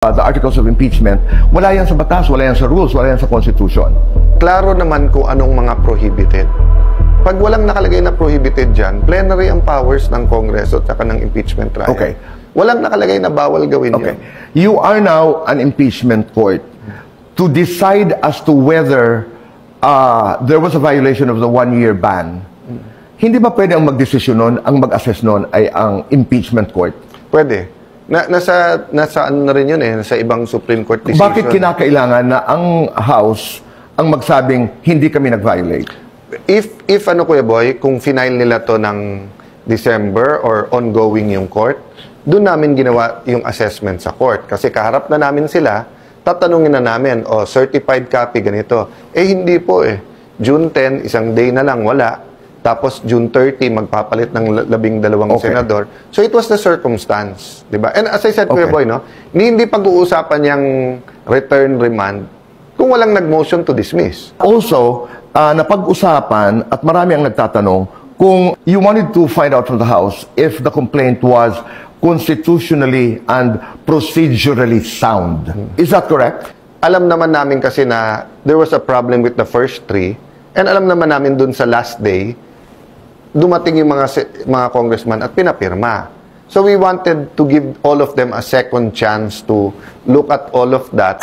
The articles of impeachment, wala yan sa batas, wala yan sa rules, wala yan sa Constitution. Klaro naman kung anong mga prohibited. Pag walang nakalagay na prohibited dyan, plenary ang powers ng Kongreso at saka ng impeachment trial. Okay. Walang nakalagay na bawal gawin Okay. yun. You are now an impeachment court to decide as to whether there was a violation of the one-year ban. Hindi ba pwede ang magdesisyon nun, ang mag-assess nun ay ang impeachment court? Pwede. Nasa ano na rin yun nasa ibang Supreme Court decision. Bakit kinakailangan na ang House ang magsabing hindi kami nag-violate? If ano Kuya Boy, kung final nila to ng December or ongoing yung court, doon namin ginawa yung assessment sa court. Kasi kaharap na namin sila, tatanungin na namin, certified copy ganito. Hindi po June 10, isang day na lang, wala. Tapos June 30, magpapalit ng 12 senador. So it was the circumstance, di ba? And as I said, Kuya Boy, hindi pag-uusapan yung return remand kung walang nag-motion to dismiss. Also, napag-usapan at marami ang nagtatanong kung you wanted to find out from the House if the complaint was constitutionally and procedurally sound. Is that correct? Alam naman namin kasi na there was a problem with the first three, and alam naman namin dun sa last day, dumating yung mga congressman at pinapirma. So we wanted to give all of them a second chance to look at all of that.